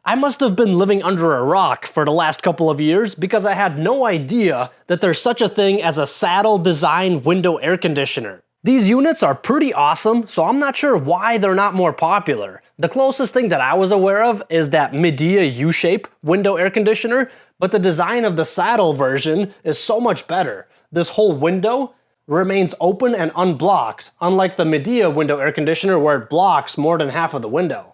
I must have been living under a rock for the last couple of years because I had no idea that there's such a thing as a saddle design window air conditioner. These units are pretty awesome, so I'm not sure why they're not more popular. The closest thing that I was aware of is that Midea U-shape window air conditioner, but the design of the saddle version is so much better. This whole window remains open and unblocked, unlike the Midea window air conditioner where it blocks more than half of the window.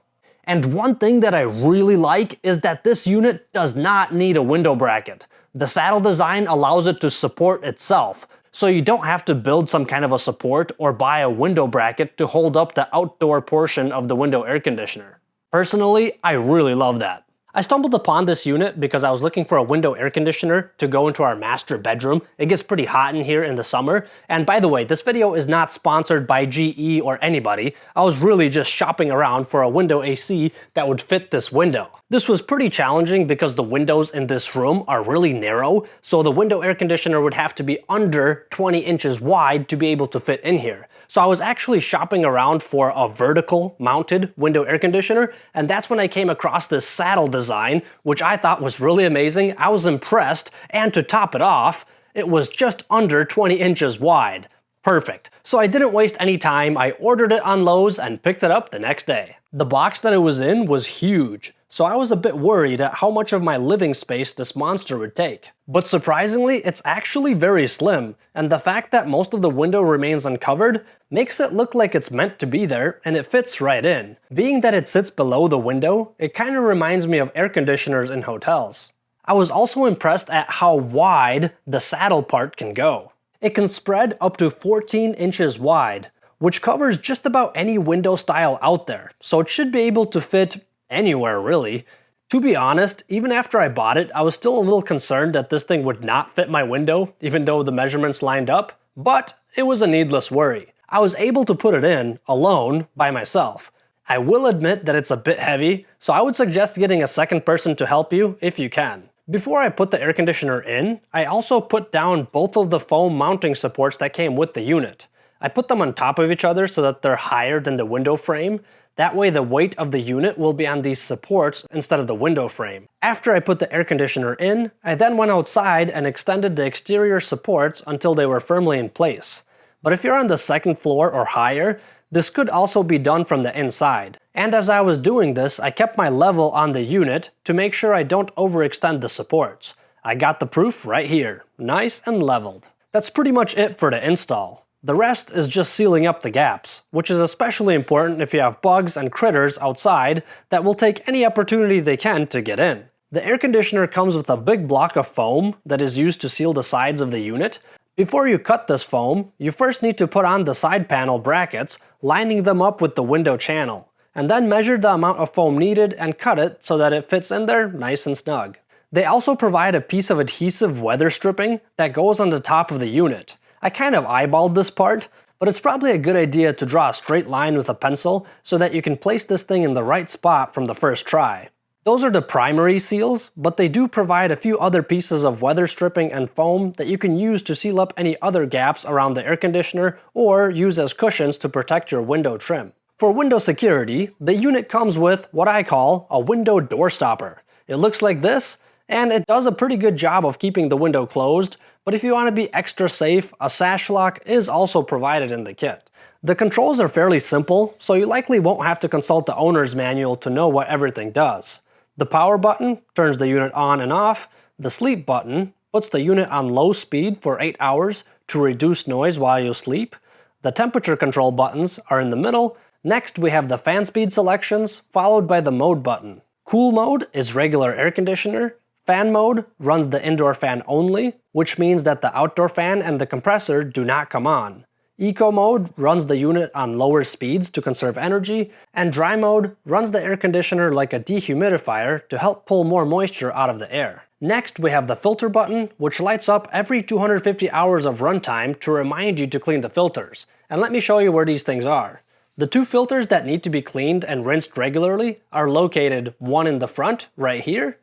And one thing that I really like is that this unit does not need a window bracket. The saddle design allows it to support itself, so you don't have to build some kind of a support or buy a window bracket to hold up the outdoor portion of the window air conditioner. Personally, I really love that. I stumbled upon this unit because I was looking for a window air conditioner to go into our master bedroom. It gets pretty hot in here in the summer. And by the way, this video is not sponsored by GE or anybody. I was really just shopping around for a window AC that would fit this window. This was pretty challenging because the windows in this room are really narrow, so the window air conditioner would have to be under 20 inches wide to be able to fit in here. So I was actually shopping around for a vertical mounted window air conditioner, and that's when I came across this saddle design, which I thought was really amazing. I was impressed, and to top it off, it was just under 20 inches wide. Perfect. So I didn't waste any time. I ordered it on Lowe's and picked it up the next day. The box that it was in was huge, so I was a bit worried at how much of my living space this monster would take. But surprisingly, it's actually very slim, and the fact that most of the window remains uncovered makes it look like it's meant to be there, and it fits right in. Being that it sits below the window, it kind of reminds me of air conditioners in hotels. I was also impressed at how wide the saddle part can go. It can spread up to 14 inches wide, which covers just about any window style out there, so it should be able to fit anywhere really. To be honest, even after I bought it, I was still a little concerned that this thing would not fit my window, even though the measurements lined up, but it was a needless worry. I was able to put it in alone by myself. I will admit that it's a bit heavy, so I would suggest getting a second person to help you if you can. Before I put the air conditioner in, I also put down both of the foam mounting supports that came with the unit. I put them on top of each other so that they're higher than the window frame. That way the weight of the unit will be on these supports instead of the window frame. After I put the air conditioner in, I then went outside and extended the exterior supports until they were firmly in place. But if you're on the second floor or higher, this could also be done from the inside. And as I was doing this, I kept my level on the unit to make sure I don't overextend the supports. I got the proof right here, nice and leveled. That's pretty much it for the install. The rest is just sealing up the gaps, which is especially important if you have bugs and critters outside that will take any opportunity they can to get in. The air conditioner comes with a big block of foam that is used to seal the sides of the unit. Before you cut this foam, you first need to put on the side panel brackets, lining them up with the window channel, and then measure the amount of foam needed and cut it so that it fits in there nice and snug. They also provide a piece of adhesive weather stripping that goes on the top of the unit. I kind of eyeballed this part, but it's probably a good idea to draw a straight line with a pencil so that you can place this thing in the right spot from the first try. Those are the primary seals, but they do provide a few other pieces of weather stripping and foam that you can use to seal up any other gaps around the air conditioner or use as cushions to protect your window trim. For window security, the unit comes with what I call a window door stopper. It looks like this, and it does a pretty good job of keeping the window closed, but if you want to be extra safe, a sash lock is also provided in the kit. The controls are fairly simple, so you likely won't have to consult the owner's manual to know what everything does. The power button turns the unit on and off. The sleep button puts the unit on low speed for 8 hours to reduce noise while you sleep. The temperature control buttons are in the middle. Next we have the fan speed selections, followed by the mode button. Cool mode is regular air conditioner. Fan mode runs the indoor fan only, which means that the outdoor fan and the compressor do not come on. Eco mode runs the unit on lower speeds to conserve energy, and dry mode runs the air conditioner like a dehumidifier to help pull more moisture out of the air. Next we have the filter button, which lights up every 250 hours of runtime to remind you to clean the filters. And let me show you where these things are. The two filters that need to be cleaned and rinsed regularly are located, one in the front, right here,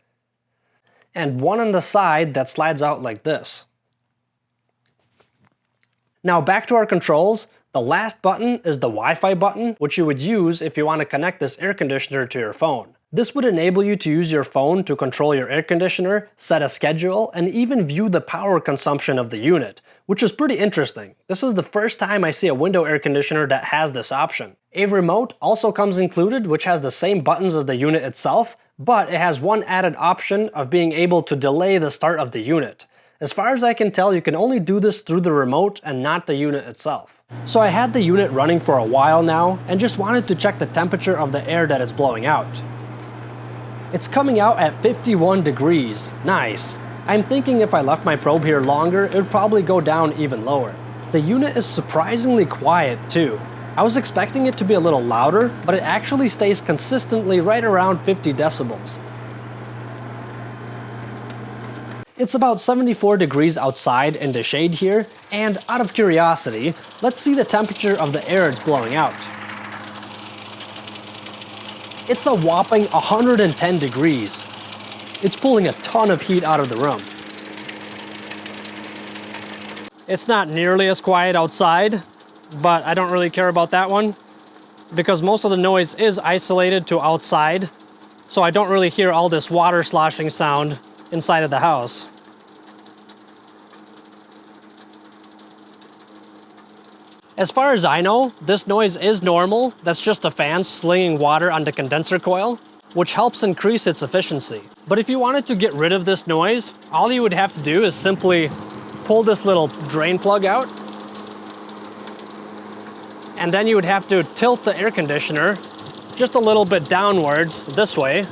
and one on the side that slides out like this. Now back to our controls. The last button is the Wi-Fi button, which you would use if you want to connect this air conditioner to your phone. This would enable you to use your phone to control your air conditioner, set a schedule, and even view the power consumption of the unit, which is pretty interesting. This is the first time I see a window air conditioner that has this option. A remote also comes included, which has the same buttons as the unit itself, but it has one added option of being able to delay the start of the unit. As far as I can tell, you can only do this through the remote and not the unit itself. So I had the unit running for a while now and just wanted to check the temperature of the air that it's blowing out. It's coming out at 51 degrees. Nice. I'm thinking if I left my probe here longer, it would probably go down even lower. The unit is surprisingly quiet too. I was expecting it to be a little louder, but it actually stays consistently right around 50 decibels. It's about 74 degrees outside in the shade here, and out of curiosity, let's see the temperature of the air it's blowing out. It's a whopping 110 degrees. It's pulling a ton of heat out of the room. It's not nearly as quiet outside, but I don't really care about that one because most of the noise is isolated to outside, so I don't really hear all this water sloshing sound inside of the house. As far as I know, this noise is normal. That's just the fan slinging water on the condenser coil, which helps increase its efficiency. But if you wanted to get rid of this noise, all you would have to do is simply pull this little drain plug out, and then you would have to tilt the air conditioner just a little bit downwards this way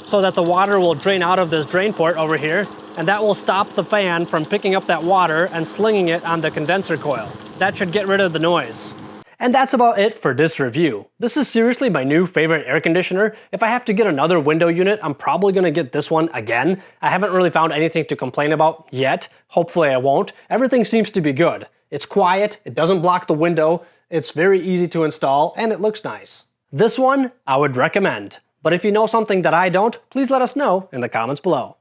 so that the water will drain out of this drain port over here, and that will stop the fan from picking up that water and slinging it on the condenser coil. That should get rid of the noise. And that's about it for this review. This is seriously my new favorite air conditioner. If I have to get another window unit, I'm probably gonna get this one again. I haven't really found anything to complain about yet. Hopefully I won't. Everything seems to be good. It's quiet, it doesn't block the window, it's very easy to install, and it looks nice. This one, I would recommend. But if you know something that I don't, please let us know in the comments below.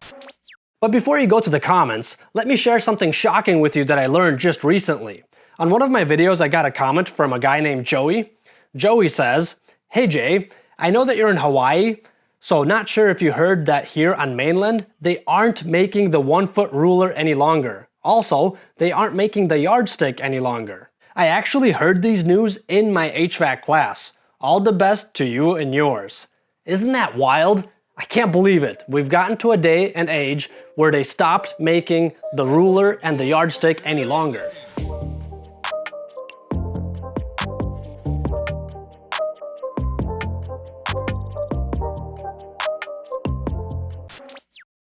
But before you go to the comments, let me share something shocking with you that I learned just recently. On one of my videos, I got a comment from a guy named Joey. Joey says, "Hey Jay, I know that you're in Hawaii, so not sure if you heard that here on mainland, they aren't making the 1-foot ruler any longer. Also, they aren't making the yardstick any longer. I actually heard these news in my HVAC class. All the best to you and yours." Isn't that wild? I can't believe it. We've gotten to a day and age where they stopped making the ruler and the yardstick any longer.